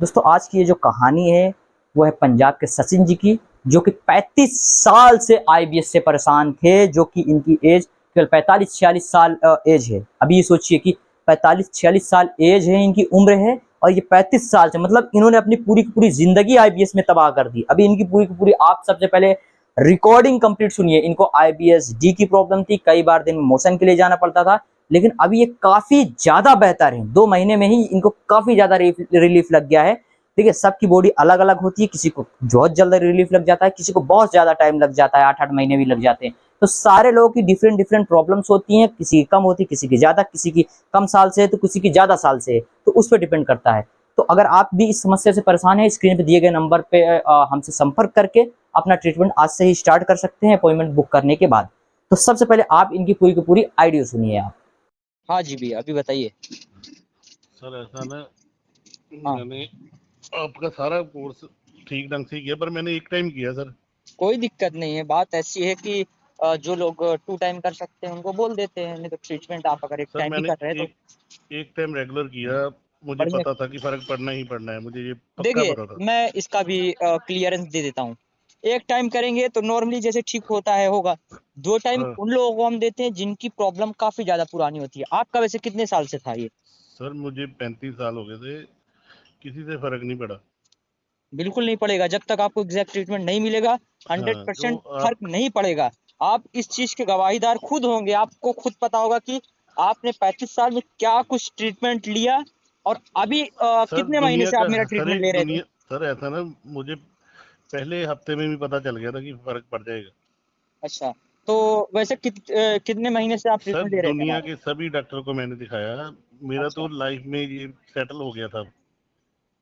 दोस्तों आज की ये जो कहानी है वो है पंजाब के सचिन जी की, जो कि 35 साल से आईबीएस से परेशान थे। जो कि इनकी एज केवल 45-46 साल एज है। अभी ये सोचिए कि 45-46 साल एज है, इनकी उम्र है, और ये 35 साल से मतलब इन्होंने अपनी पूरी की पूरी जिंदगी आईबीएस में तबाह कर दी। अभी इनकी पूरी की पूरी आप सबसे पहले रिकॉर्डिंग कंप्लीट सुनिए। इनको आईबीएस डी की प्रॉब्लम थी, कई बार दिन में मोशन के लिए जाना पड़ता था, लेकिन अभी ये काफी ज्यादा बेहतर है। 2 महीने में ही इनको काफी ज्यादा रिलीफ लग गया है। देखिए सबकी बॉडी अलग अलग होती है, किसी को बहुत जल्द रिलीफ लग जाता है, किसी को बहुत ज्यादा टाइम लग जाता है, 8-8 महीने भी लग जाते हैं। तो सारे लोगों की डिफरेंट डिफरेंट प्रॉब्लम्स होती हैं, किसी की कम होती है, किसी की ज्यादा, किसी की कम साल से है तो किसी की ज्यादा साल से है, तो उस पर डिपेंड करता है। तो अगर आप भी इस समस्या से परेशान हैं, स्क्रीन पे दिए गए नंबर पे हमसे संपर्क करके अपना ट्रीटमेंट आज से ही स्टार्ट कर सकते हैं, अपॉइंटमेंट बुक करने के बाद। तो सबसे पहले आप इनकी पूरी की पूरी आइडिया सुनिए आप। हाँ जी भैया, अभी बताइए। सर ऐसा ना, हाँ, मैंने आपका सारा कोर्स ठीक ढंग से किया, पर मैंने एक टाइम किया सर। कोई दिक्कत नहीं है। बात ऐसी है कि जो लोग 2 टाइम कर सकते हैं उनको बोल देते हैं, नहीं तो ट्रीटमेंट आप अगर 1 सर टाइम ही मैंने कर रहे हैं तो एक एक टाइम रेगुलर किया, मुझे बढ़िया। पता था कि फर्क पड़ना ही पड़ना है, मुझे ये पक्का देखिए, पता था। मैं इसका भी क्लियरेंस दे देता हूँ। 1 टाइम करेंगे तो नॉर्मली जैसे ठीक होता है होगा। 2 टाइम हाँ उन लोगों को हम देते हैं जिनकी प्रॉब्लम काफ़ी ज़्यादा पुरानी होती है। आपका वैसे कितने साल से था ये? सर, मुझे 35 साल हो गए थे, किसी से फर्क नहीं पड़ा। बिल्कुल नहीं पड़ेगा, जब तक आपको एग्जैक्ट ट्रीटमेंट नहीं मिलेगा हाँ, जो 100% आप फर्क नहीं पड़ेगा। आप इस चीज के गवाहीदार खुद होंगे। आपको खुद पता होगा कि आपने 35 साल में क्या कुछ ट्रीटमेंट लिया, और अभी सर कितने महीने दुनिया से आप का मेरा हर ट्रीटमेंट एक ले रहे थे? दुनिया, सर ऐसा ना, मुझे पहले हफ्ते में भी पता चल गया था कि फर्क पड़ जाएगा। अच्छा, तो वैसे कितने महीने से आप सर ट्रीटमेंट ले रहे थे दुनिया हमारे? के सभी डॉक्टर को मैंने दिखाया, मेरा अच्छा, तो लाइफ में ये सेटल हो गया था।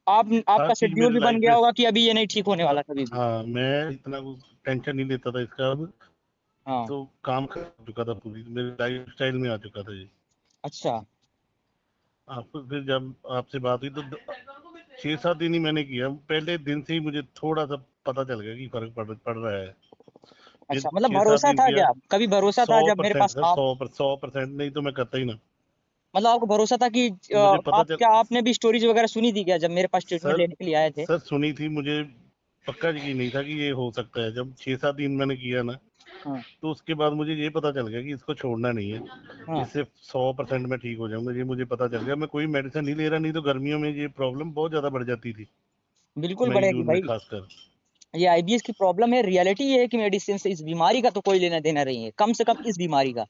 आप हर आपका चीज शेड्यूल मेरी भी बन लाइफ गया में। होगा कि अभी ये नहीं ठीक होने वाला कभी भी। हाँ, मैं इतना टेंशन नहीं लेता था इसका अब। हाँ। तो काम कर चुका था, पूरी मेरे लाइफ स्टाइल में आ चुका था ये। अच्छा। आपको फिर जब आपसे बात हुई तो 6-7 दिन ही मैंने किया, पहले दिन से ही मुझे थोड़ा सा पता चल गया कि फर्क पड़ रहा है। फिर अच्छा, मतलब छह सात भरोसा दिन था किया। क्या? कभी भरोसा सौ था जब मेरे परसेंट पास सर, आप, 100% नहीं तो मैं करता ही ना। मतलब आपको भरोसा था कि मुझे पता आप चल क्या आपने भी स्टोरीज वगैरह सुनी थी क्या जब मेरे पास ट्रीटमेंट सर लेने के लिए आए थे? सर सुनी थी, मुझे पक्का यकीन नहीं था कि ये हो सकता है। जब 6-7 दिन मैंने किया ना, हाँ। तो उसके बाद मुझे ये पता चल गया कि इसको छोड़ना नहीं है। हाँ, इससे 100% मैं ठीक हो जाऊंगा, ये मुझे पता चल गया। मैं कोई मेडिसिन नहीं ले रहा, नहीं तो गर्मियों में ये प्रॉब्लम बहुत ज्यादा बढ़ जाती थी, बिल्कुल नई बढ़ेगी जून में भाई। खासकर। ये आईबीएस की प्रॉब्लम है, रियलिटी ये है कि मेडिसिन से इस बीमारी का तो कोई लेना देना नहीं है, कम से कम इस बीमारी का।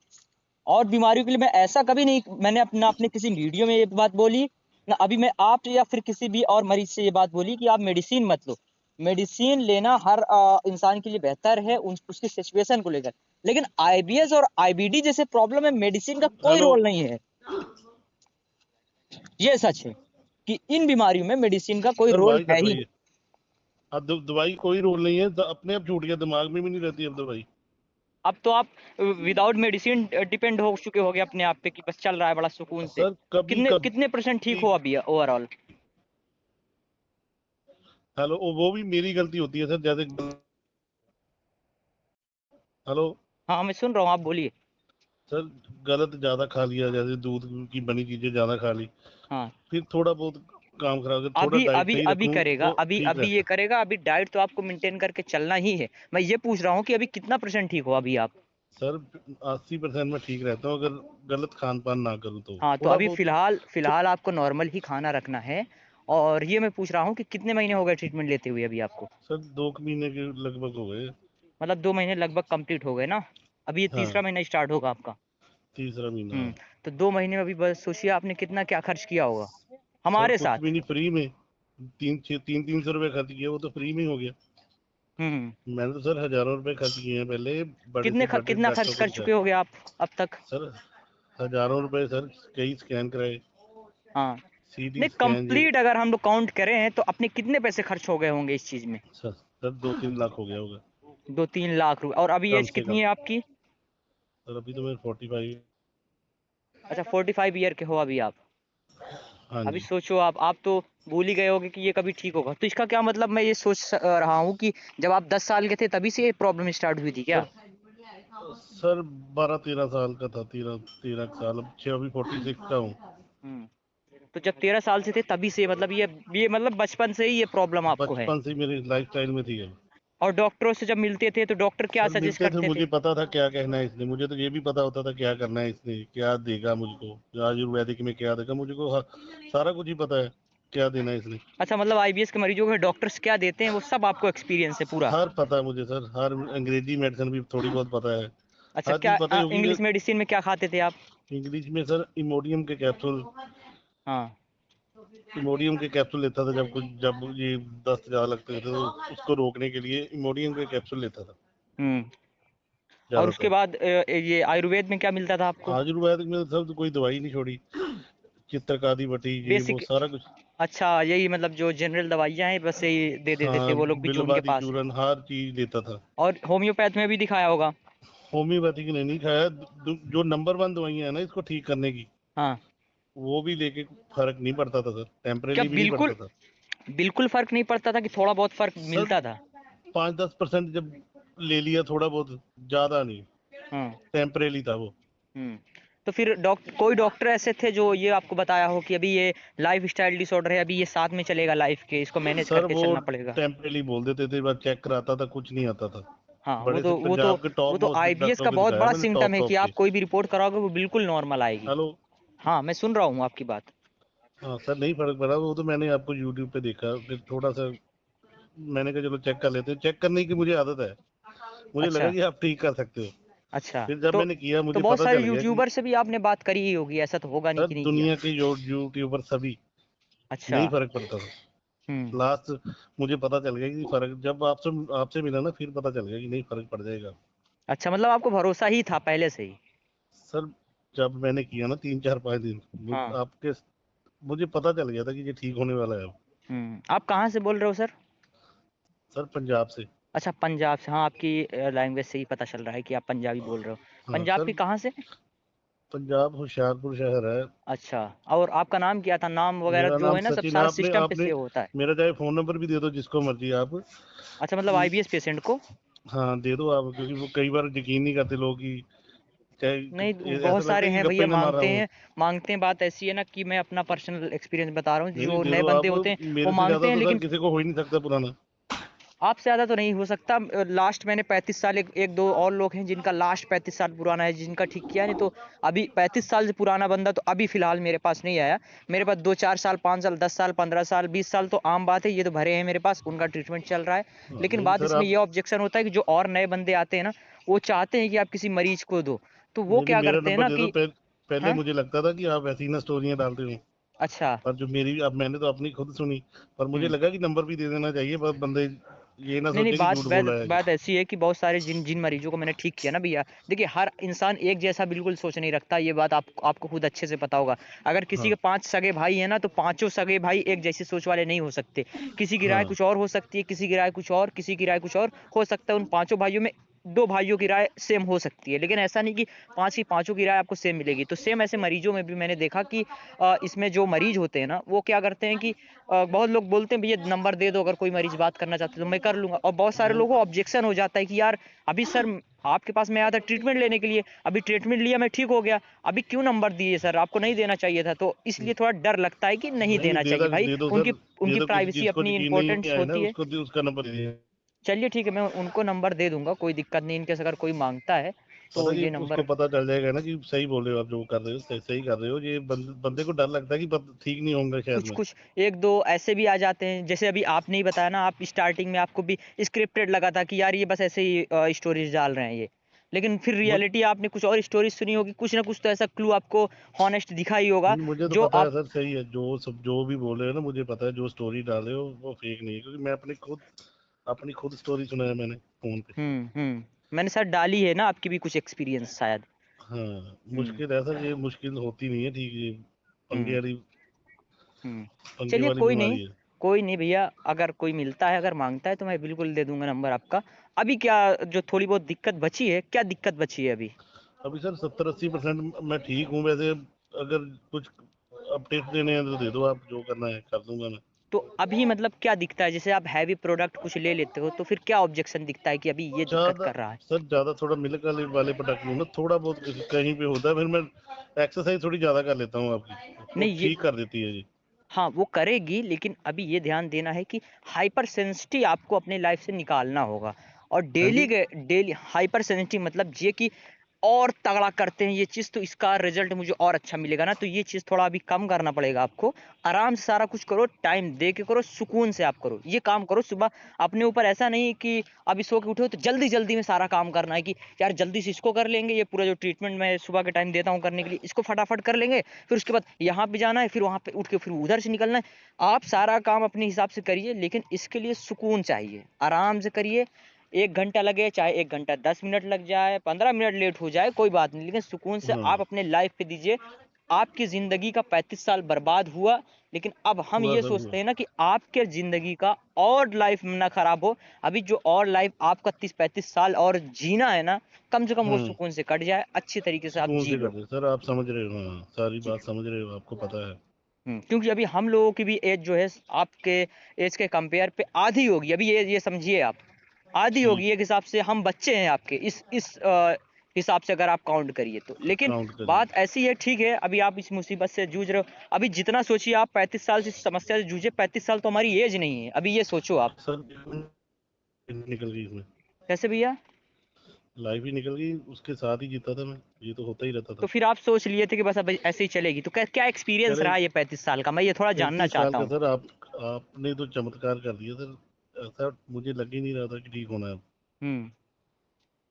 और बीमारियों के लिए मैं ऐसा कभी नहीं, मैंने अपना अपने किसी वीडियो में ये बात बोली, ना अभी मैं आप या फिर किसी भी और मरीज से ये बात बोली कि आप मेडिसिन मत लो। मेडिसिन लेना हर इंसान के लिए बेहतर है उसकी सिचुएशन को लेकर। लेकिन आईबीएस और आईबीडी जैसे प्रॉब्लम में मेडिसिन का कोई हेलो। रोल नहीं है। ये सच है कि इन बीमारियों में मेडिसिन का कोई सर रोल वाई है कट ही रही नहीं। है। अब दवाई कोई रोल नहीं है, अपने आप छूट गया, दिमाग में भी नहीं रहती अब दवाई। अब तो आप विदाउट मेडिसिन डिपेंड हो चुके होगे अपने आप पे कि बस चल रहा है बड़ा सुकून से। सर कभी कितने कभी कितने परसेंट ठीक हो अभी ओवरऑल? हेलो, वो भी मेरी गलती होती है सर, जैसे। हेलो। हाँ, मैं सुन रहा हूँ, आप बोलिए। सर गलत ज्यादा खा लिया, जैसे दूध की बनी चीजें ज्यादा खा ली, हाँ, फिर थोड़ा बहुत काम खराब, अगर थोड़ा अभी डाइट अभी सही अभी रखूं करेगा, तो अभी ठीक अभी ये रहता। करेगा। अभी डाइट तो आपको मेंटेन करके चलना ही है। मैं ये पूछ रहा हूँ कि अभी कितना परसेंट ठीक हो अभी आप? सर 80% में ठीक रहता हूँ, अगर गलत खान पान ना करूँ तो हाँ, तो थोड़ा अभी बहुत। फिलहाल तो फिलहाल आपको नॉर्मल ही खाना रखना है। और ये मैं पूछ रहा हूँ कि कितने महीने हो गए ट्रीटमेंट लेते हुए अभी आपको? सर 2 महीने के लगभग हो गए। मतलब 2 महीने लगभग कंप्लीट हो गए ना? अभी ये हाँ, तीसरा महीना स्टार्ट होगा आपका। तीसरा महीना है। तो 2 महीने में अभी बस सोचिए आपने कितना क्या खर्च किया होगा सर हमारे कुछ भी साथ। नहीं, फ्री में। 300 रुपये खर्च किया, वो तो फ्री में ही हो गया। हम्म। मैंने तो सर हजारों रुपए खर्च किए हैं पहले, बड़े से बड़े कितना खर्च डॉक्टरों को कर दिखा। चुके होगे आप अब तक? सर हजारों रुपए सर, कई स्कैन कराए, हाँ। सीटी नहीं, स्कैन ये। कंप्लीट अगर हम लोग काउंट करें तो अपने कितने पैसे खर्च हो गए होंगे इस चीज में? सर 2-3 लाख हो गया होगा, 2-3 लाख रुपए। और अभी कम एज से कितनी कम। है आपकी? सर अभी तो मेरे 45। अच्छा, 45 ईयर के हो अभी आप? हाँ अभी जी। सोचो आप तो भूल ही गए होगे कि ये कभी ठीक होगा। तो इसका क्या मतलब, मैं ये सोच रहा हूँ कि जब आप 10 साल के थे तभी से ये प्रॉब्लम स्टार्ट हुई थी क्या? सर सर 12-13 साल का था, 13 13 साल, अब 6 अभी 46 का हूँ। हम्म। तो जब 13 साल से थे तभी से मतलब ये मतलब बचपन से ही ये प्रॉब्लम आपको है। बचपन से ही मेरी लाइफस्टाइल में थी ये। और डॉक्टरों से जब मिलते थे तो डॉक्टर क्या सर सजेस्ट मिलते थे, करते थे? मुझे पता था क्या कहना है इसने, मुझे तो ये भी पता होता था क्या करना है इसने, क्या देगा मुझको, आयुर्वेदिक में क्या देगा मुझको, सारा कुछ ही पता है क्या देना है इसने। अच्छा, मतलब आईबीएस के मरीजों को डॉक्टर्स क्या देते हैं वो सब आपको एक्सपीरियंस है पूरा? हर पता है मुझे सर, हर अंग्रेजी मेडिसिन भी थोड़ी बहुत पता है। अच्छा, हर क्या चीज पता ही होगी। इंग्लिश मेडिसिन में क्या खाते थे आप? इंग्लिश में सर इमोडियम के कैप्सूल, हाँ। इमोडियम के कैप्सूल लेता था जब ये दस्त ज्यादा लगते थे तो उसको रोकने के लिए इमोडियम के कैप्सूल लेता था हम्म। और उसके ज्यादातर। बाद ये आयुर्वेद में क्या मिलता था आपको? आयुर्वेदिक में सब तो कोई दवाई नहीं छोड़ी, चित्रकारी बटी ये वो बेसिक। सारा कुछ। अच्छा, यही मतलब जो जनरल दवाइयाँ हैं बस यही दे देते थे हाँ, वो लोग भी जो उनके बिलवादी पास है। चूरन हर चीज लेता था। और होम्योपैथ में भी दिखाया होगा? होम्योपैथिक ने नहीं खाया, जो नंबर वन दवाइयां है ना इसको ठीक करने की, हाँ। वो भी लेके फर्क नहीं पड़ता था सर, क्या टेम्परेली भी नहीं बिल्कुल पड़ता था। बिल्कुल फर्क नहीं पड़ता था कि थोड़ा बहुत फर्क सर मिलता था? 5-10% जब ले लिया थोड़ा बहुत, ज्यादा नहीं, हाँ। टेम्परेली था वो। हम्म। तो फिर कोई डॉक्टर ऐसे थे जो ये आपको बताया हो कि अभी ये लाइफ स्टाइल डिसऑर्डर है, अभी ये साथ में चलेगा लाइफ के, इसको मैनेज सर करते वो चलना पड़ेगा? टेम्परेली बोल देते थे, बस चेक कराता था, कुछ नहीं आता था। हाँ, वो बड़े से तो वो तो पंजाब के वो टॉप तो मोस्ट आईबीएस डॉक्टरों का को बहुत दिखाया बड़ा मैंने, सिम्टम टॉप है कि टॉप के। आप कोई भी रिपोर्ट कराओगे वो बिल्कुल नॉर्मल आएगी। हेलो। हाँ, मैं सुन रहा हूँ आपकी बात। हाँ सर, नहीं फर्क पड़ा, वो तो मैंने आपको यूट्यूब पे देखा, फिर थोड़ा सा मैंने कहा चलो चेक कर लेते हैं, चेक करने की मुझे आदत है, मुझे लगा अच्छा। कि आप ठीक कर सकते हो। अच्छा। फिर जब तो मैंने किया तो मुझे बहुत पता सारे चल गया कि यूट्यूबर से भी आपने बात करी ही होगी, ऐसा तो होगा नहीं सर कि नहीं किया? दुनिया के यूट्यूबर सभी, अच्छा। नहीं फर्क पड़ता था। हम्म। लास्ट मुझे पता चल गया कि फर्क, जब आपसे आपसे मिला ना फिर पता चल गया कि नहीं फर्क पड़ जाएगा। अच्छा, मतलब आपको भरोसा ही था पहले से ही? सर जब मैंने किया ना 3-4-5 दिन, हाँ। आपके मुझे पता चल गया था कि ये ठीक होने वाला है अब। आप कहाँ से बोल रहे हो सर? सर पंजाब से। अच्छा, पंजाब से। हाँ, आपकी लैंग्वेज से ही पता चल रहा है कि आप पंजाबी बोल रहे हो। हाँ पंजाब सर, के कहाँ से? पंजाब होशियारपुर शहर है। अच्छा। और आपका नाम क्या था? नाम वगैरह मेरा जो नाम है ना सब सचिन, सारा आपने सिस्टम पे आपने सेव होता है? मेरा चाहे फोन नंबर भी दे दो जिसको मर्जी आप। अच्छा, मतलब आईबीएस पेशेंट को? हाँ दे दो आप, क्योंकि वो कई बार यकीन नहीं करते लोग कि नहीं, चाहे ऐसा बहुत लगता सारे है कि हैं गप्पे भैया, में मार रहा मांगते हूँ। हैं। मांगते हैं, बात ऐसी है ना कि मैं अपना पर्सनल एक्सपीरियंस बता रहा हूँ, नहीं नहीं, जो दे नए दो बंदे आप, होते हैं वो मेरे से मांगते ज्यादा हैं, तो सर लेकिन किसी को हो ही नहीं सकता पुराना। आपसे ज़्यादा तो नहीं हो सकता। लास्ट मैंने 35 साल, एक दो और लोग हैं जिनका लास्ट 35 साल पुराना है, जिनका ठीक किया। नहीं तो अभी 35 साल से पुराना बंदा तो अभी फ़िलहाल मेरे पास नहीं आया। मेरे पास 2-4 साल, 5 साल, 10 साल, 15 साल, 20 साल तो आम बात है, ये तो भरे हैं मेरे पास, उनका ट्रीटमेंट चल रहा है। हाँ, लेकिन नहीं बात सर इसमें आप, ये ऑब्जेक्शन होता है कि जो और नए बंदे आते हैं ना, वो चाहते हैं कि आप किसी मरीज को दो, तो वो नहीं नहीं, क्या मेरा करते हैं नंबर ना दे दो। कि पहले हाँ। मुझे लगता था कि आप ऐसी ही ना स्टोरियां डालते हो, अच्छा। पर जो मेरी, अब मैंने तो अपनी खुद सुनी, पर मुझे हम्म। लगा कि नंबर भी दे देना चाहिए, पर बंदे ये ना नहीं नहीं, सोचे कि बात झूठ बात बोला है। बात ऐसी है कि बहुत सारे जिन जिन मरीजों को मैंने ठीक किया ना भैया, देखिए हर इंसान एक जैसा बिल्कुल सोच नहीं रखता, ये बात आपको खुद अच्छे से पता होगा। अगर किसी हाँ के 5 सगे भाई हैं ना, तो पांचों सगे भाई एक जैसी सोच वाले नहीं हो सकते। किसी की राय हाँ कुछ और हो सकती है, किसी की राय कुछ और, किसी की राय कुछ और हो सकता है। उन पांचों भाइयों में 2 भाइयों की राय सेम हो सकती है, लेकिन ऐसा नहीं कि पांच की पांचों की राय आपको सेम मिलेगी। तो सेम ऐसे मरीजों में भी मैंने देखा कि इसमें जो मरीज होते हैं ना, वो क्या करते हैं कि बहुत लोग बोलते हैं भैया नंबर दे दो, अगर कोई मरीज बात करना चाहते तो मैं कर लूंगा। और बहुत सारे नहीं लोगों को ऑब्जेक्शन हो जाता है कि यार अभी सर आपके पास मैं आया था ट्रीटमेंट लेने के लिए, अभी ट्रीटमेंट लिया मैं ठीक हो गया, अभी क्यों नंबर दिए सर, आपको नहीं देना चाहिए था। तो इसलिए थोड़ा डर लगता है कि नहीं नहीं नहीं, देना चाहिए भाई, दे दो उनकी सर, दे उनकी दो, किसी प्राइवेसी जिसको अपनी यकीन नहीं इंपॉर्टेंस आए ना होती है। उसको उसका नंबर दीजिए। चलिए ठीक है, मैं उनको नंबर दे दूंगा, कोई दिक्कत नहीं। इनकेस अगर कोई मांगता है पता तो कि ये उसको नंबर। पता चल जाएगा ना कि सही बोल रहे हो आप, जो कर रहे हो सही कर रहे हो, ये बंदे को डर लगता है कि ठीक नहीं होंगे शायद कुछ में। कुछ एक दो ऐसे भी आ जाते हैं, जैसे अभी आपने ही बताया ना, आप स्टार्टिंग में आपको भी स्क्रिप्टेड लगा था कि यार ये बस ऐसे ही स्टोरीज डाल रहे हैं ये, लेकिन फिर मुझ रियलिटी आपने कुछ और स्टोरीज सुनी होगी, कुछ ना कुछ तो ऐसा क्लू आपको हॉनेस्ट दिखा ही होगा नहीं, मुझे तो जो पता है आप। सर, सही है जो भी बोल रहे हो ना, मुझे पता है जो स्टोरी डाल रहे हो वो फेक नहीं है, क्योंकि मैं अपनी खुद स्टोरी सुनाया मैंने फोन पे। मैंने सर डाली है ना, आपकी भी कुछ एक्सपीरियंस शायद। हाँ हम्म। मुश्किल है सर, ये मुश्किल होती नहीं है ठीक, ये पंगे हम्म। वाली हम्म। पंगे चलिए, वाली कोई नहीं। बीमारी है। कोई नहीं भैया, अगर कोई मिलता है, अगर मांगता है तो मैं बिल्कुल दे दूंगा नंबर आपका। अभी क्या जो थोड़ी बहुत दिक्कत बची है, क्या दिक्कत बची है अभी? अभी सर 70-80% मैं ठीक हूँ वैसे, अगर कुछ अपडेट देने हैं तो दे दो आप, जो करना है कर दूंगा मैं। तो अभी मतलब क्या दिखता है, जैसे आप हैवी प्रोडक्ट कुछ ले लेते हो तो फिर क्या ऑब्जेक्शन दिखता है कि अभी ये दिक्कत ज्यादा कर रहा है? सर, ज्यादा थोड़ा मिल्क वाले प्रोडक्ट लूँ ना, थोड़ा बहुत कहीं पे होता है, फिर मैं एक्सरसाइज थोड़ी ज्यादा कर लेता हूँ आपकी, वो नहीं ये, ठीक कर देती है जी। हाँ वो करेगी, लेकिन अभी ये ध्यान देना है कि हाइपर सेंसिटिव आपको अपने लाइफ से निकालना होगा। और हाँ डेली जी। के डेली हाइपर सेंसिटिव मतलब ये कि और तगड़ा करते हैं ये चीज़ तो इसका रिजल्ट मुझे और अच्छा मिलेगा ना, तो ये चीज़ थोड़ा अभी कम करना पड़ेगा आपको। आराम से सारा कुछ करो, टाइम दे के करो, सुकून से आप करो, ये काम करो सुबह। अपने ऊपर ऐसा नहीं कि अभी सो के उठो तो जल्दी जल्दी में सारा काम करना है कि यार जल्दी से इसको कर लेंगे, ये पूरा जो ट्रीटमेंट मैं सुबह के टाइम देता हूँ करने के लिए इसको फटाफट कर लेंगे, फिर उसके बाद यहाँ पे जाना है, फिर वहाँ पे उठ के फिर उधर से निकलना है। आप सारा काम अपने हिसाब से करिए, लेकिन इसके लिए सुकून चाहिए, आराम से करिए। 1 घंटा लगे, चाहे 1 घंटा 10 मिनट लग जाए, 15 मिनट लेट हो जाए, कोई बात नहीं, लेकिन सुकून से हाँ, आप अपने लाइफ पे दीजिए। आपकी जिंदगी का 35 साल बर्बाद हुआ, लेकिन अब हम हुआ ये सर हुआ। सोचते हैं ना कि आपके जिंदगी का और लाइफ ना खराब हो। अभी जो और लाइफ आपका 30-35 साल और जीना है ना, कम से कम वो हम्म। सुकून से कट जाए, अच्छी तरीके से आप सुकून जी से लो। कर दे सर, आप समझ रहे हो, हाँ सारी जी। बात समझ रहे हो, आपको पता है। क्योंकि अभी हम लोगों की भी एज जो है आपके एज के कंपेयर पे आधी होगी, अभी ये समझिए आप, आधी होगी ठीक। एक हिसाब से, हम बच्चे हैं आपके इस हिसाब से अगर आप काउंट करिए तो। लेकिन काउंट करिए। बात ऐसी है, ठीक है, अभी आप इस मुसीबत से जूझ रहे हो। अभी जितना सोचिए आप 35 साल से इस समस्या से जूझे, 35 साल तो हमारी एज नहीं है, अभी ये सोचो आप। सर निकल गई इसमें, कैसे भैया? लाइफ ही निकल गई, उसके साथ ही जीता था मैं, ये तो होता ही रहता तो था। फिर आप सोच लिए थे कि बस अब ऐसे ही चलेगी, तो क्या क्या एक्सपीरियंस करे रहा ये 35 साल का, मैं ये थोड़ा जानना 35 साल चाहता का हूँ। सर, आपने तो चमत्कार कर दिया सर, ऐसा मुझे लग ही नहीं रहा था कि ठीक होना है। हम्म।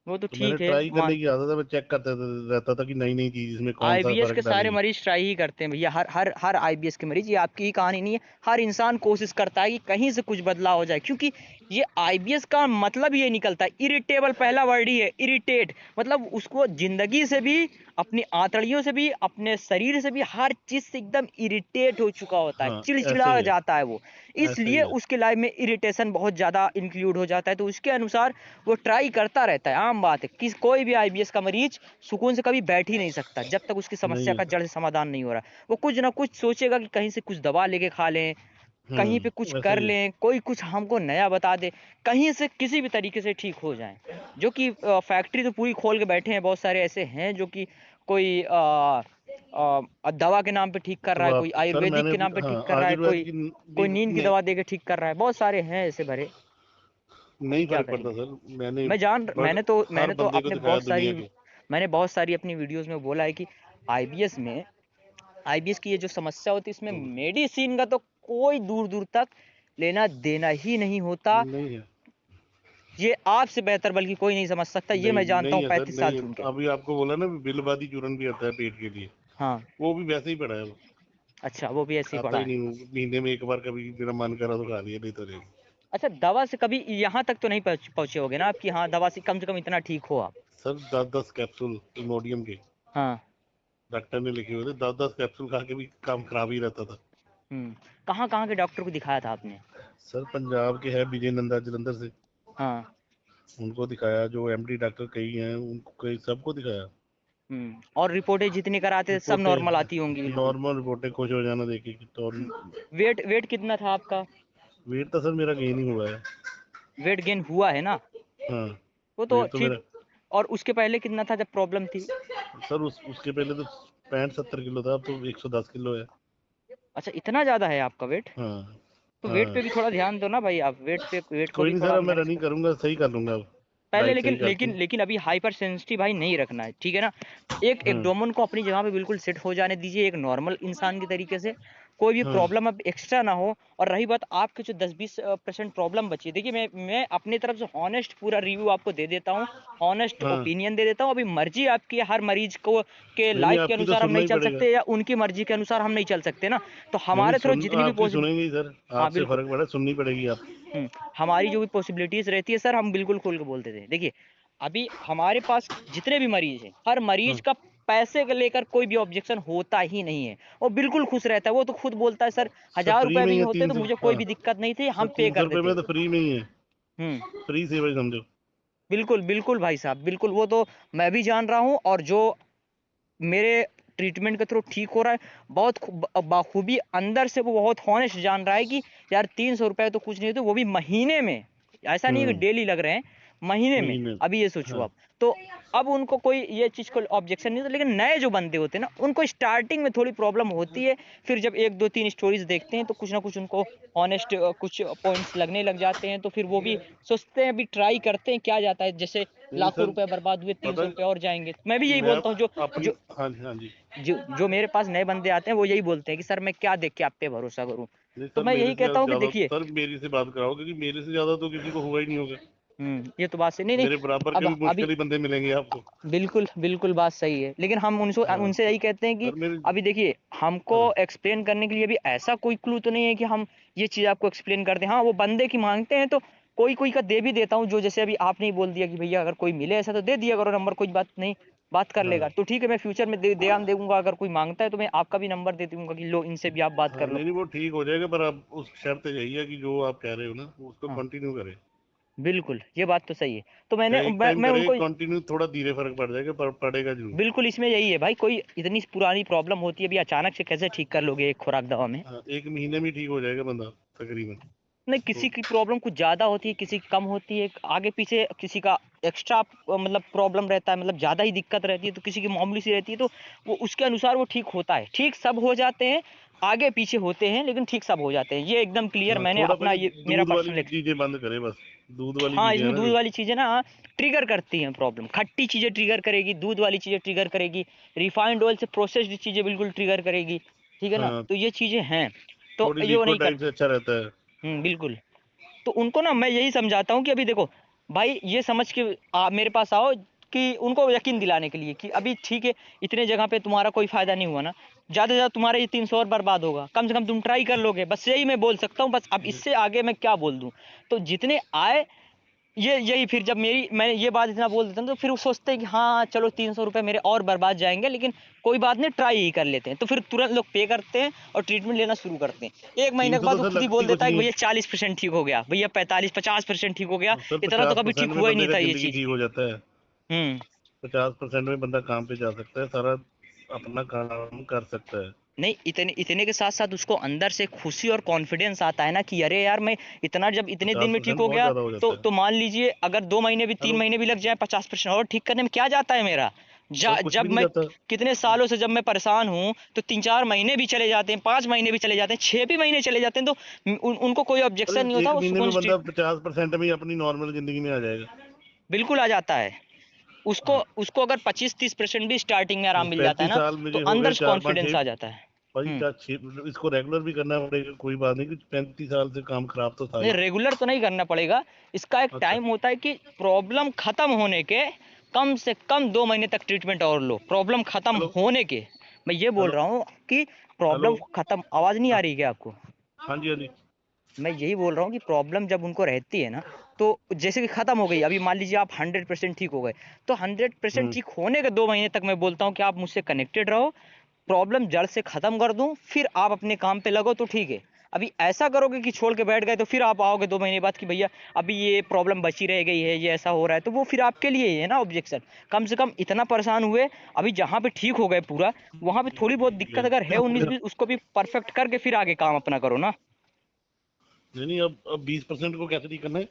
वो तो तो मैंने ठीक है। ट्राई करने की आदत है, मैं चेक करता रहता था कि नई नई चीज इसमें कौन सा आईबीएस के फर्क सारे डालेगी। मरीज ट्राई ही करते हैं भैया, हर आईबीएस के मरीज, ये आपकी ही कहानी नहीं है। हर इंसान कोशिश करता है कि कहीं से कुछ बदलाव हो जाए, क्योंकि ये आईबीएस का मतलब ये निकलता है इरिटेबल, पहला वर्ड ही है इरिटेट। मतलब उसको जिंदगी से भी, अपनी आंतड़ियों से भी, अपने शरीर से भी, हर चीज से एकदम इरिटेट हो चुका होता है, हाँ, ऐसा चिड़चिड़ा ही है, जाता है वो। ऐसा ही इसलिए है। उसके लाइफ में इरिटेशन बहुत ज्यादा इंक्लूड हो जाता है, तो उसके अनुसार वो ट्राई करता रहता है। आम बात है कि कोई भी आईबीएस का मरीज सुकून से कभी बैठ ही नहीं सकता जब तक उसकी समस्या नहीं का है जड़ से समाधान नहीं हो रहा। वो कुछ ना कुछ सोचेगा कि कहीं से कुछ दवा लेके खा लें, कहीं पे कुछ ऐसा कर ही है। लें, कोई कुछ हमको नया बता दे, कहीं से किसी भी तरीके से ठीक हो जाएं। जो कि फैक्ट्री तो पूरी खोल के बैठे हैं, बहुत सारे ऐसे हैं जो कि कोई दवा के नाम पे ठीक कर तो रहा है, कोई आप सर, आयुर्वेदिक मैंने के नाम पे हाँ ठीक कर रहा है, आयुर्वेद कोई की भी कोई नींद की दवा दे के ठीक कर रहा है, बहुत सारे हैं ऐसे भरे। अभी नहीं क्या फर्क पड़ता करेंगे? सर, मैंने मैं जान बड़ हर मैंने तो बंदे को अपने दिखाया बहुत दुनिया सारी के। मैंने बहुत सारी अपनी वीडियोस में बोला है कि आईबीएस में आईबीएस की ये जो समस्या होती है, इसमें मेडिसिन का तो कोई दूर दूर तक लेना देना ही नहीं होता। नहीं है, ये आपसे बेहतर बल्कि कोई नहीं समझ सकता, ये नहीं मैं जानता नहीं हूँ है सर, 35 साल नहीं है। सुन के। अभी आपको बोला ना, बिलवादी चूरन भी आता है पेट के लिए, हाँ। वो भी वैसे ही पड़ा है वो। अच्छा, वो भी ऐसे ही खाता पड़ा ही है। नहीं हूँ, महीने में एक बार कभी मेरा मन करा तो खा लिया, नहीं तो नहीं। अच्छा, दवा से कभी यहाँ तक तो नहीं पहुंचे होगे ना आपकी, हाँ दवा से कम इतना ठीक हो आप? सर 10-10 कैप्सूल इमोडियम के हाँ। डॉक्टर ने लिखे हुए थे, 10-10 कैप्सूल खा के भी काम खराब ही रहता था। कहाँ कहाँ के डॉक्टर को दिखाया था आपने? सर पंजाब के है विजय नंदा जलंधर से, हाँ। उनको दिखाया, जो एमडी डॉक्टर कई हैं उनको, कई सबको दिखाया। और रिपोर्टें जितनी कराते सब नॉर्मल आती होंगी रिपोर्टें बिल्कुल। नॉर्मल, रिपोर्टें खुश हो जाना देखे कि तो। वेट वेट कितना था आपका? वेट तो सर मेरा गेन ही हुआ है। वेट गेन हुआ है ना? हाँ, वो तो वेट तो ठीक। मेरा और उसके पहले कितना था जब प्रॉब्लम थी? सर उसके पहले तो 65-70 किलो था, अब तो 110 किलो है। अच्छा, इतना ज्यादा है आपका वेट? हाँ। तो वेट हाँ, पे भी थोड़ा ध्यान दो ना भाई, आप वेट को कोई भी नहीं सर, थोड़ा अब मैं मैनेज रनिंग कर। करूंगा, सही कर लूंगा अब, पहले, डाइट लेकिन सही करके। लेकिन लेकिन अभी हाइपर सेंसिटिव भाई नहीं रखना है, ठीक है ना? एक हाँ। एब्डोमेन को अपनी जगह पे बिल्कुल सेट हो जाने दीजिए, एक नॉर्मल इंसान की तरीके से। कोई भी हाँ। प्रॉब्लम अब एक्स्ट्रा ना हो। और रही बात आपके जो 10-20% प्रॉब्लम बची है, देखिए मैं अपनी तरफ से हॉनेस्ट पूरा रिव्यू आपको दे देता हूँ, हॉनेस्ट हाँ। ओपिनियन दे देता हूँ। अभी मर्जी आपकी है, हर मरीज को के नहीं नहीं, लाइफ के आपकी तो अनुसार हम सुनना नहीं ही चल पड़ेगा। सकते, या उनकी मर्जी के अनुसार हम नहीं चल सकते ना। तो नहीं नहीं, हमारे थ्रू सुन जितनी भी आपकी पॉसिबल। सुनेंगे ही सर, हाँ आपसे बिल्कुल। फर्क पड़ा, सुननी पड़ेगी आप। हमारी जो भी पॉसिबिलिटीज रहती है सर, हम बिल्कुल खोल के बोलते थे। देखिए, अभी हमारे पास जितने भी मरीज हैं, हर मरीज हाँ। का पैसे को लेकर कोई भी ऑब्जेक्शन होता ही नहीं है। वो बिल्कुल खुश रहता है, वो तो खुद बोलता है सर सर फ्री 1000 रुपए में भी ही है, होते तो 300, मुझे कोई हाँ भी दिक्कत नहीं थी, सर हम पे 300 कर रुपये देते। में तो फ्री में ही है, हम्म। फ्री सेवा समझो। बिल्कुल बिल्कुल भाई साहब, बिल्कुल, वो तो मैं भी जान रहा हूँ। और जो मेरे ट्रीटमेंट के थ्रू ठीक हो रहा है, बहुत बाखूबी अंदर से वो बहुत हॉनेस्ट जान रहा है कि यार 300 रुपए तो कुछ नहीं होते, वो भी महीने में, ऐसा नहीं है कि डेली लग रहे हैं, महीने में। महीने। अभी ये सोचो हाँ आप। तो अब उनको कोई ये चीज को ऑब्जेक्शन नहीं था, लेकिन नए जो बंदे होते हैं ना, उनको स्टार्टिंग में थोड़ी प्रॉब्लम होती है, फिर जब 1 2 3 स्टोरीज देखते हैं तो कुछ ना कुछ उनको ऑनेस्ट कुछ पॉइंट्स लगने लग जाते हैं, तो फिर वो भी सोचते हैं, अभी ट्राई करते हैं क्या जाता है, जैसे नहीं लाखों सर, रुपए बर्बाद हुए, तीन पता सौ रुपए और जाएंगे। मैं भी यही मैं बोलता हूँ, जो अपनी, जो हाँ जी हाँ जी, जो मेरे पास नए बंदे आते हैं वो यही बोलते हैं कि सर मैं क्या देख के आप पे भरोसा करूं। नहीं तो सर, मैं मेरे यही से कहता हूँ कि ज्यादा, देखिए, सर मेरे से बात कराओ, क्योंकि मेरे से ज्यादा तो किसी को हुआ ही नहीं होगा। ये तो बात सही नहीं, नहीं। मेरे बराबर के अब भी अभी मुश्किल ही बंदे मिलेंगे आपको। बिल्कुल बिल्कुल बात सही है, लेकिन हम उनसे हाँ उनसे यही कहते हैं कि सर मेरे, अभी देखिए, हमको हाँ एक्सप्लेन करने के लिए भी ऐसा कोई क्लू तो नहीं है कि हम ये चीज़ आपको एक्सप्लेन कर दें। हाँ, वो बंदे की मांगते हैं तो कोई कोई का दे भी देता हूँ, जो जैसे अभी आपने ही बोल दिया कि भैया अगर कोई मिले ऐसा तो दे दिया करो नंबर, कोई बात नहीं, बात कर लेगा हाँ तो ठीक है, मैं फ्यूचर में ध्यान दूंगा, अगर कोई मांगता है तो मैं आपका भी नंबर दे दूंगा कि लो इनसे भी आप बात हाँ, कर लो। नहीं नहीं वो ठीक हो जाएगा, पर अब उस शर्त यही है कि जो आप कह रहे हो ना उसको हाँ कंटिन्यू करें। बिल्कुल, ये बात तो सही है। तो चाहे एक टाइम मैं करे उनको कंटिन्यू, थोड़ा धीरे फर्क पड़ जाएगा, पर पड़ेगा जरूर। बिल्कुल, इसमें यही है भाई, कोई इतनी पुरानी प्रॉब्लम होती है, अभी अचानक से कैसे ठीक कर लोगे एक खुराक दवा में। हाँ, एक महीने में ठीक हो जाएगा बंदा तकरीबन। नहीं, तो किसी की प्रॉब्लम कुछ ज्यादा होती है, किसी की कम होती है, आगे पीछे किसी का एक्स्ट्रा मतलब प्रॉब्लम रहता है, मतलब ज्यादा ही दिक्कत रहती है, तो किसी की मामूली सी रहती है, तो वो उसके अनुसार वो ठीक होता है, ठीक सब हो जाते हैं, आगे पीछे होते हैं लेकिन ठीक सब हो जाते हैं, ये एकदम क्लियर, हाँ, मैंने थोड़ा अपना भाई ये मेरा दूध वाली पर्सनल। चीजें बंद करे बस। दूध वाली हाँ, चीजें है इसमें ना दूध जो। वाली चीजें ना ट्रिगर करती हैं प्रॉब्लम, खट्टी चीजें ट्रिगर करेगी, दूध वाली चीजें ट्रिगर करेगी, रिफाइंड ऑयल से प्रोसेस्ड चीजें बिल्कुल ट्रिगर करेगी, ठीक है ना, हाँ, तो ये चीजें हैं, तो थोड़ी ये वो नहीं लिक्विड कर। टाइप से अच्छा रहता है। बिल्कुल। तो उनको ना मैं यही समझाता हूँ कि अभी देखो भाई, ये समझ के मेरे पास आओ, कि उनको यकीन दिलाने के लिए कि अभी ठीक है, इतने जगह पे तुम्हारा कोई फायदा नहीं हुआ ना, ज्यादा से ज्यादा तुम्हारा ये 300 और बर्बाद होगा, कम से कम तुम ट्राई कर लोगे, बस यही मैं बोल सकता हूँ, बस अब इससे आगे मैं क्या बोल दूं। तो जितने आए, ये यही फिर जब मैं ये बात इतना बोल देता हूँ, तो फिर वो सोचते हैं कि हाँ चलो 300 रुपये मेरे और बर्बाद जाएंगे, लेकिन कोई बात नहीं, ट्राई ही कर लेते हैं, तो फिर तुरंत लोग पे करते हैं और ट्रीटमेंट लेना शुरू करते हैं। एक महीने तीन के सौ बाद तो वो सर खुद ही लगती बोल कुछ देता है कि नहीं है। भैया 40% ठीक हो गया, भैया 45 50% ठीक हो गया, सर इतना तो पचास कभी ठीक परसेंट में हुआ ही बंदे नहीं का था ये जिंदगी चीज। ठीक हो जाता है। हम्म 50% में बंदा काम पे जा सकता है, सारा अपना काम कर सकता है। नहीं, इतने इतने के साथ साथ उसको अंदर से खुशी और कॉन्फिडेंस आता है ना कि अरे यार मैं इतना, जब इतने दिन पचास में ठीक परसेंट हो बहुत गया, ज्यादा हो जाता है। तो मान लीजिए अगर 2 महीने भी तीन चलो महीने भी लग जाए, 50% और ठीक करने में क्या जाता है मेरा। सर, कुछ भी जब नहीं मैं जाता। कितने सालों से जब मैं परेशान हूँ, तो 3 4 महीने भी चले जाते हैं, 5 महीने भी चले जाते हैं, 6 भी महीने चले जाते हैं, तो उनको कोई अरे ऑब्जेक्शन नहीं होता, एक वो महीने सुकून में से बंदा 50% में ही अपनी नॉर्मल जिंदगी में आ जाएगा। बिल्कुल आ जाता है। उसको हाँ, उसको अगर 25 30% भी स्टार्टिंग में आराम मिल जाता है 35 ना, साल तो मुझे हो अंदर गए, से चार पाँच कॉन्फिडेंस छः, आ जाता है। भाई हम्म चार छः इसको रेगुलर भी करना पड़ेगा, कोई बात नहीं, कि 35 साल से काम खराब तो था नहीं, ही। रेगुलर तो नहीं करना पड़ेगा, इसका एक अच्छा, टाइम होता है कि प्रॉब्लम खत्म होने के कम से कम 2 महीने तक ट्रीटमेंट और लो, प्रॉब्लम खत्म हेलो होने के। मैं ये बोल हेलो रहा हूँ कि हेलो। प्रॉब्लम खत्म, आवाज नहीं आ हाँ रही क्या आपको। हाँ जी हाँ जी। मैं यही बोल रहा हूँ कि प्रॉब्लम जब उनको रहती है ना, तो जैसे कि खत्म हो गई, अभी मान लीजिए आप 100% ठीक हो गए, तो 100% हम्म। ठीक होने के 2 महीने तक मैं बोलता हूँ कि आप मुझसे कनेक्टेड रहो, प्रॉब्लम जड़ से खत्म कर दूं, फिर आप अपने काम पे लगो तो ठीक है। अभी ऐसा करोगे कि छोड़ के बैठ गए, तो फिर आप आओगे 2 महीने बाद कि भैया अभी ये प्रॉब्लम बची रह गई है, ये ऐसा हो रहा है, तो वो फिर आपके लिए ही है ना ऑब्जेक्शन। कम से कम इतना परेशान हुए, अभी जहाँ पे ठीक हो गए पूरा, वहां पे थोड़ी बहुत दिक्कत अगर है 19 20, उसको भी परफेक्ट करके फिर आगे काम अपना करो ना। नहीं नहीं, अब 20% को कैसे ठीक करना है।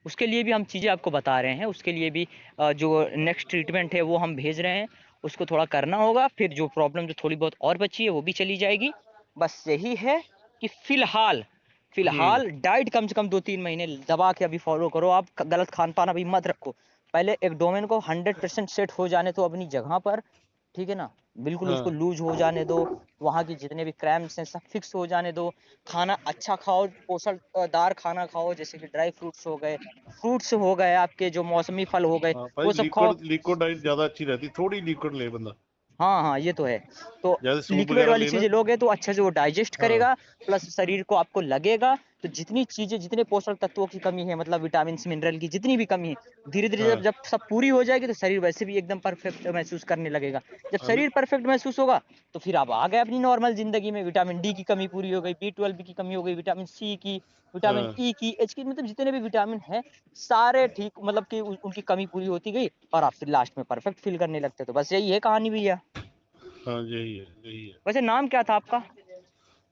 उसके लिए भी हम चीज़ें आपको बता रहे हैं, उसके लिए भी जो नेक्स्ट ट्रीटमेंट है वो हम भेज रहे हैं, उसको थोड़ा करना होगा, फिर जो प्रॉब्लम जो थोड़ी बहुत और बची है वो भी चली जाएगी। बस यही है कि फिलहाल हम्म। फिलहाल डाइट कम से कम 2 3 महीने दबा के अभी फॉलो करो, आप गलत खान पान अभी मत रखो। पहले एक डोमेन को 100% सेट हो जाने दो अपनी जगह पर, ठीक है ना, बिल्कुल उसको हाँ लूज हो जाने दो, वहाँ की जितने भी क्रैम्प्स हैं सब फिक्स हो जाने दो, खाना अच्छा खाओ, पोषण दार खाना खाओ, जैसे कि ड्राई फ्रूट्स हो गए, फ्रूट्स हो गए, आपके जो मौसमी फल हो गए, हाँ भाई, वो सब खाओ। लिक्विड लिक्विड डाइट ज्यादा अच्छी रहती, थोड़ी लिक्विड ले बंदा। हाँ हाँ, ये तो है। तो जैसे सूप लिक्विड वगैरह वाली लेना। चीजें लोगे तो अच्छे से वो डाइजेस्ट हाँ करेगा, प्लस शरीर को आपको लगेगा, तो जितनी चीजें, जितने पोषक तत्वों की कमी है, मतलब विटामिन मिनरल की जितनी भी कमी है, धीरे धीरे जब हाँ जब सब पूरी हो जाएगी, तो शरीर वैसे भी एकदम परफेक्ट महसूस करने लगेगा। जब हाँ। नहीं शरीर परफेक्ट महसूस होगा, तो फिर आप आ गए अपनी नॉर्मल जिंदगी में, विटामिन डी की कमी पूरी हो गई, B12 की कमी हो गई, विटामिन सी की, विटामिन हाँ, ई की, एच की, मतलब जितने भी विटामिन है सारे ठीक, मतलब कि उनकी कमी पूरी होती गई, और आप फिर लास्ट में परफेक्ट फील करने लगते, तो बस यही है कहानी भैया। हाँ यही है यही है। वैसे नाम क्या था आपका?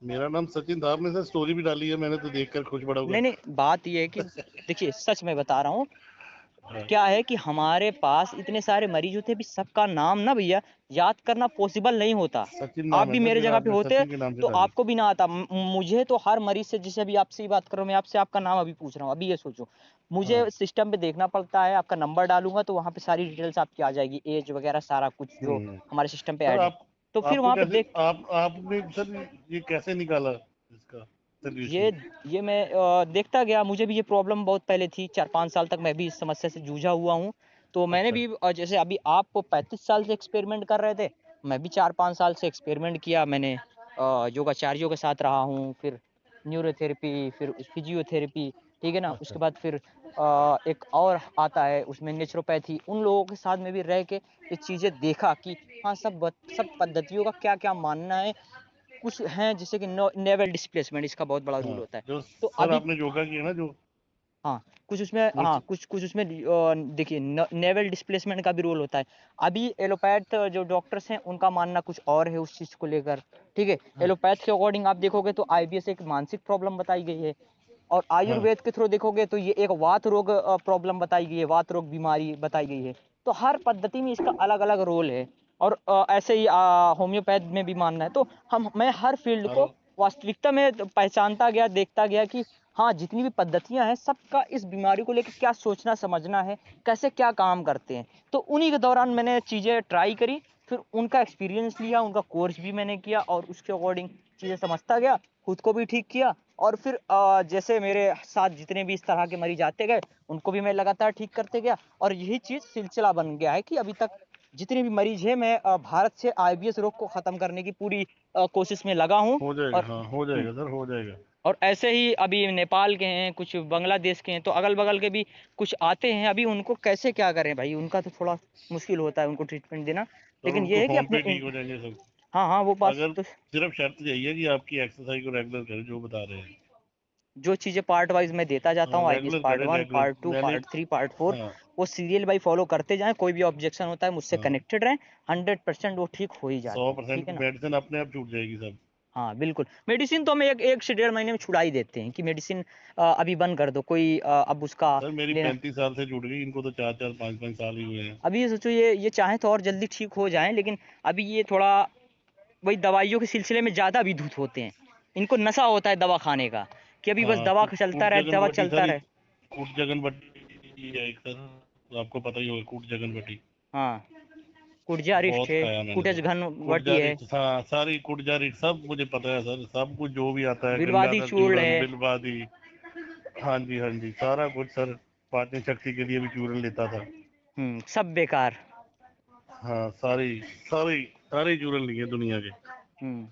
मेरा नाम सचिन था। आपने सर स्टोरी भी डाली है, मैंने तो देखकर खुश बड़ा हुआ। नहीं नहीं, बात ये है कि देखिए सच में बता रहा हूँ, हाँ, क्या है कि हमारे पास इतने सारे मरीज होते हैं, भी सबका नाम ना भैया याद करना पॉसिबल नहीं होता। सचिन आप नाम है भी सर मेरे मेरा, जगह पे आपने होते सचिन के नाम से तो डाली। आपको भी ना आता। मुझे तो हर मरीज से, जिसे भी आपसे ही बात कर रहा हूँ, मैं आपसे आपका नाम अभी पूछ रहा हूँ, अभी ये सोचो, मुझे हाँ सिस्टम पे देखना पड़ता है, आपका नंबर डालूंगा तो वहाँ पे सारी डिटेल्स आपकी आ जाएगी, एज वगैरह सारा कुछ जो हम्म। हमारे सिस्टम पे सर ऐड है। आप तो फिर आपको वहाँ पे कैसे देख, आपने सर ये कैसे निकाला इसका ये सोल्यूशन? ये मैं देखता गया, मुझे भी ये प्रॉब्लम बहुत पहले थी, 4-5 साल तक मैं भी इस समस्या से जूझा हुआ हूँ। तो मैंने अच्छा। भी जैसे अभी आप 35 साल से एक्सपेरिमेंट कर रहे थे, मैं भी 4-5 साल से एक्सपेरिमेंट किया। मैंने योगाचार्यों के साथ रहा हूँ, फिर न्यूरोथेरेपी, फिर फिजियोथेरेपी, ठीक है ना, अच्छा। उसके बाद फिर एक और आता है उसमें नेचुरोपैथी, उन लोगों के साथ में भी रह के ये चीज़ें देखा कि हाँ सब पद्धतियों का क्या क्या मानना है। कुछ हैं जैसे कि नेवल डिस्प्लेसमेंट, इसका बहुत बड़ा रूल हाँ होता है। जो तो सर अभी आपने योगा किया ना जो हाँ, कुछ उसमें, वो हाँ, कुछ कुछ उसमें देखिए नेवल डिस्प्लेसमेंट का भी रोल होता है। अभी एलोपैथ जो डॉक्टर्स हैं उनका मानना कुछ और है उस चीज़ को लेकर, ठीक है। हाँ एलोपैथ के अकॉर्डिंग आप देखोगे तो आईबीएस एक मानसिक प्रॉब्लम बताई गई है, और हाँ आयुर्वेद के थ्रू देखोगे तो ये एक वात रोग प्रॉब्लम बताई गई है, वात रोग बीमारी बताई गई है। तो हर पद्धति में इसका अलग अलग रोल है। और ऐसे ही होम्योपैथ में भी मानना है। तो मैं हर फील्ड को और वास्तविकता में पहचानता गया, देखता गया कि हाँ, जितनी भी पद्धतियां हैं सबका इस बीमारी को लेकर क्या सोचना समझना है, कैसे क्या काम करते हैं। तो उन्हीं के दौरान मैंने चीज़ें ट्राई करी, फिर उनका एक्सपीरियंस लिया, उनका कोर्स भी मैंने किया, और उसके अकॉर्डिंग चीज़ें समझता गया, खुद को भी ठीक किया। और फिर जैसे मेरे साथ जितने भी इस तरह के मरीज आते गए, उनको भी मैं लगातार ठीक करते गया, और यही चीज़ सिलसिला बन गया है कि अभी तक जितने भी मरीज हैं, मैं भारत से आईबीएस रोग को ख़त्म करने की पूरी कोशिश में लगा हूँ। हो जाएगा। और हाँ हो हम्म, जाएगा सर, हो जाएगा। और ऐसे ही अभी नेपाल के हैं, कुछ बांग्लादेश के हैं, तो अगल बगल के भी कुछ आते हैं। अभी उनको कैसे क्या करें भाई, उनका तो थोड़ा मुश्किल होता है उनको ट्रीटमेंट देना। सर लेकिन ये उनको है कि होम अपने पे ठीक हो जाएंगे सब। हाँ हाँ, वो बात अगर तो, सिर्फ शर्त यही है कि आपकी एक्सरसाइज को रेगुलर करें जो बता रहे हैं। जो चीज़ें पार्ट वाइज मैं देता जाता हाँ हूँ, आईबीएस रेगुलर पार्ट करें, 1, रेगुलर पार्ट 2, मैंने। पार्ट 3, पार्ट 4, हाँ वो सीरियल बाई फॉलो करते जाएं। कोई भी ऑब्जेक्शन होता है मुझसे हाँ कनेक्टेड रहें, 100% वो ठीक हो ही सौ जाते हैं, ठीक परसेंट है ना। मेडिसिन अपने आप छूट जाएगी सब। हाँ बिल्कुल, मेडिसिन तो हम एक एक से 1.5 महीने में छुड़ा ही देते हैं कि मेडिसिन अभी बंद कर दो, कोई अब उसका सर मेरी लेना। 35 साल से छूट गई, इनको तो 4-4 5-5 साल ही हुए हैं। अभी ये सोचो, ये चाहें तो और जल्दी ठीक हो जाएं, लेकिन अभी ये थोड़ा वही दवाइयों के सिलसिले में ज़्यादा विधुत होते हैं। इनको नशा होता है दवा खाने का, कि अभी बस हाँ दवा चलता कूट रहे, जगन दवा बटी चलता सर, रहे। कूट जगन बटी है एक सर, तो आपको पता ही होगा कूट जगन बटी। हाँ, कुर्जारिष्ट बहुत है, खाया मैंने कुटज सर। घन वटी है, कुटजारी, हाँ सारी कुटजारी सब मुझे पता है सर, सब कुछ जो भी आता है, बिलवादी गंगाधर चूर्ण चूरन, है। बिलवादी। हाँ जी हाँ जी, सारा कुछ सर। पाचन शक्ति के लिए भी चूरन लेता था। सब बेकार। हाँ सारी सारी सारे चूरन लिए दुनिया के। हम्म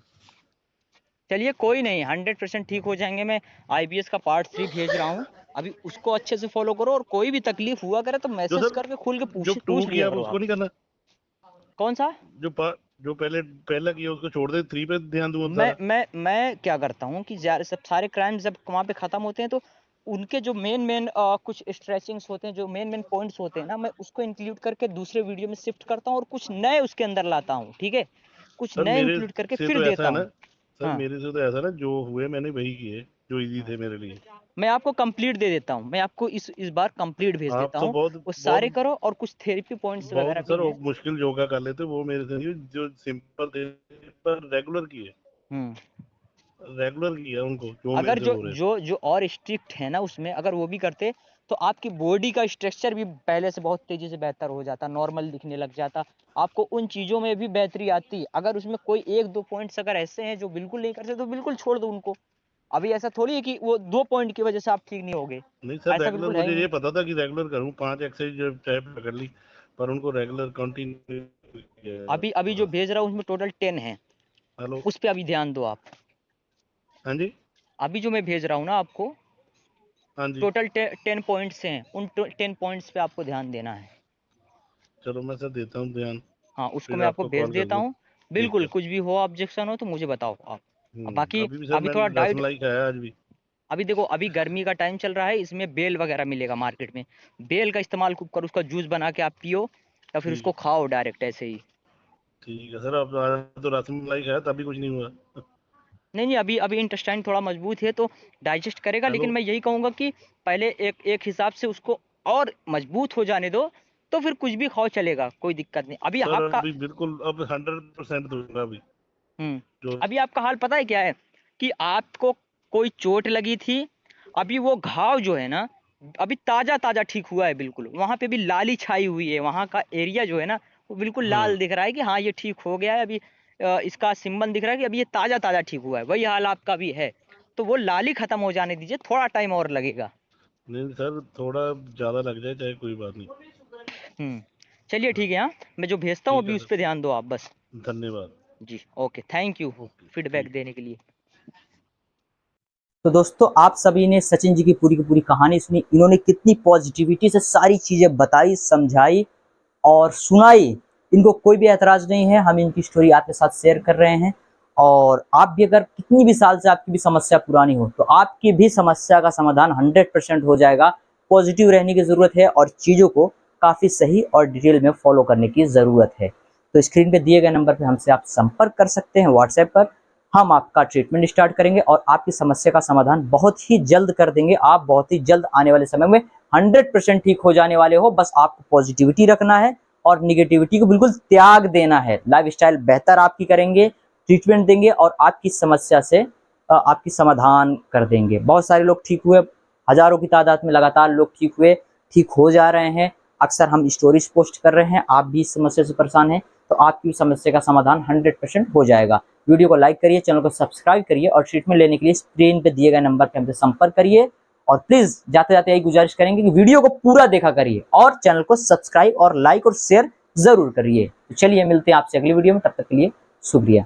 चलिए कोई नहीं, 100% ठीक हो जाएंगे। मैं आईबीएस का पार्ट 3 भेज रहा हूँ, अभी उसको अच्छे से फॉलो करो, और कोई भी तकलीफ हुआ करे तो जो मैसेज सर करके खुल के जो पूछ टू पूछ लिया किया करो उसको आप। नहीं करना? कौन सा? जो जो पहला किया उसको छोड़ दे, 3 पे ध्यान दूं अब मैं सारा। मैं मैं क्या करता हूँ कि सब सारे क्राइम जब वहाँ पे खत्म होते हैं, तो उनके जो मेन मेन कुछ स्ट्रेचिंग्स होते हैं, जो मेन मेन पॉइंट्स होते हैं ना, मैं उसको इंक्लूड करके दूसरे वीडियो में शिफ्ट करता हूँ, और कुछ नए उसके अंदर लाता हूँ, ठीक है, कुछ सर नए मेरे इंक्लूड करके से फिर तो ऐसा देता है ना, हूँ। सर हाँ मेरे से तो ऐसा ना, जो हुए मैंने वही किए जो इजी हाँ, थे मेरे लिए। मैं आपको कंप्लीट दे देता हूँ, मैं आपको इस बार कंप्लीट भेज आप देता तो हूँ। बहुत वो बहुत सारे करो, और कुछ थेरेपी पॉइंट्स वगैरह बहुत भी सर हैं। मुश्किल योगा कर लेते, वो मेरे से नहीं, जो सिंपल थे पर रेगुलर किए। हम्म रेगुलर किया उनको जो मेरे अगर से जो हो रहे थे। जो जो और स्ट्रिक्ट है ना उसमें, अगर वो भी करते, तो आपकी बॉडी का स्ट्रक्चर भी पहले से बहुत तेजी से बेहतर हो जाता, नॉर्मल दिखने लग जाता, आपको उन चीज़ों में भी बेहतरी आती। अगर उसमें कोई 1-2 पॉइंट्स अगर ऐसे हैं जो बिल्कुल नहीं करते, तो बिल्कुल छोड़ दो उनको। अभी ऐसा थोड़ी है कि वो 2 पॉइंट की वजह से आप ठीक नहीं होगे, नहीं सर ऐसा रेगुलर बिल्कुल है ही मुझे नहीं। ये पता था कि रेगुलर करूँ, 5 एक्सरसाइज चाहे कर ली, पर उनको रेगुलर कंटिन्यू किया। अभी अभी जो भेज रहा हूँ उसमें टोटल 10 है, हेलो। उस पर अभी ध्यान दो आप। हाँ जी। अभी जो मैं भेज रहा हूँ ना आपको, हाँ जी। टोटल 10 पॉइंट्स हैं, उन 10 पॉइंट्स पे आपको ध्यान देना है। चलो मैं सर देता हूँ ध्यान, हाँ, उसको फिर मैं आपको आपको भेज कॉल देता करूँगा हूँ। देख बिल्कुल, कर। कुछ भी हो ऑब्जेक्शन हो तो मुझे बताओ आप। अब बाकी अभी भी सर अभी थोड़ा मैंने डाइट, रसमलाई खाया आज भी। अभी देखो अभी गर्मी का टाइम चल रहा है, इसमें बेल वगैरह मिलेगा मार्केट में, बेल का इस्तेमाल खूब करो, उसका जूस बना के आप पियो, या फिर ठीक उसको है। खाओ डायरेक्ट ऐसे ही। ठीक है सर, अब आज तो रसमलाई खाया तभी कुछ नहीं हुआ। नहीं नहीं, अभी अभी इंटेस्टाइन थोड़ा मजबूत है तो डाइजेस्ट करेगा, हेलो लेकिन मैं यही कहूँगा कि पहले एक एक हिसाब से उसको और मजबूत हो जाने दो, तो फिर कुछ भी खाओ चलेगा, कोई दिक्कत नहीं। अभी सर, आपका अभी बिल्कुल अब 100% दूंगा अभी जो। अभी आपका हाल पता है क्या है, कि आपको कोई चोट लगी थी, अभी वो घाव जो है ना, अभी ताजा ताजा ठीक हुआ है बिल्कुल, वहां पे भी लाली छाई हुई है, वहां का एरिया जो है ना वो बिल्कुल हाँ लाल दिख रहा है कि हाँ ये ठीक हो गया है अभी। इसका सिंबल दिख रहा है कि अभी ये ताजा ताजा ठीक हुआ है, वही हाल आपका भी है। तो वो लाली खत्म हो जाने दीजिए, थोड़ा टाइम और लगेगा। नहीं सर, थोड़ा ज्यादा लग जाए चाहे कोई बात नहीं। हम्म चलिए हाँ ठीक है, हाँ मैं जो भेजता हूँ ठीक अभी है उस सर, पर ध्यान दो आप बस। धन्यवाद। जी okay, thank you okay feedback ठीक है। देने के लिए। तो दोस्तों, आप सभी ने सचिन जी की पूरी कहानी सुनी। इन्होंने कितनी पॉजिटिविटी से सारी चीज़ें बताई, समझाई और सुनाई। इनको कोई भी ऐतराज़ नहीं है, हम इनकी स्टोरी आपके साथ शेयर कर रहे हैं। और आप भी अगर कितनी भी साल से आपकी भी समस्या पुरानी हो, तो आपकी भी समस्या का समाधान 100% हो जाएगा। पॉजिटिव रहने की ज़रूरत है और चीज़ों को काफ़ी सही और डिटेल में फॉलो करने की ज़रूरत है। तो स्क्रीन पे दिए गए नंबर पे हमसे आप संपर्क कर सकते हैं व्हाट्सएप पर। हम आपका ट्रीटमेंट स्टार्ट करेंगे और आपकी समस्या का समाधान बहुत ही जल्द कर देंगे। आप बहुत ही जल्द आने वाले समय में 100% ठीक हो जाने वाले हो। बस आपको पॉजिटिविटी रखना है और निगेटिविटी को बिल्कुल त्याग देना है। लाइफस्टाइल बेहतर आपकी करेंगे, ट्रीटमेंट देंगे और आपकी समस्या से आपकी समाधान कर देंगे। बहुत सारे लोग ठीक हुए, हजारों की तादाद में लगातार लोग ठीक हुए, ठीक हो जा रहे हैं। अक्सर हम स्टोरीज पोस्ट कर रहे हैं। आप भी इस समस्या से परेशान हैं तो आपकी समस्या का समाधान 100% हो जाएगा। वीडियो को लाइक करिए, चैनल को सब्सक्राइब करिए और ट्रीटमेंट लेने के लिए स्क्रीन पे दिए गए नंबर पर हमसे संपर्क करिए। और प्लीज जाते जाते यही गुजारिश करेंगे कि वीडियो को पूरा देखा करिए और चैनल को सब्सक्राइब और लाइक और शेयर जरूर करिए। तो चलिए मिलते हैं आपसे अगली वीडियो में, तब तक के लिए शुक्रिया।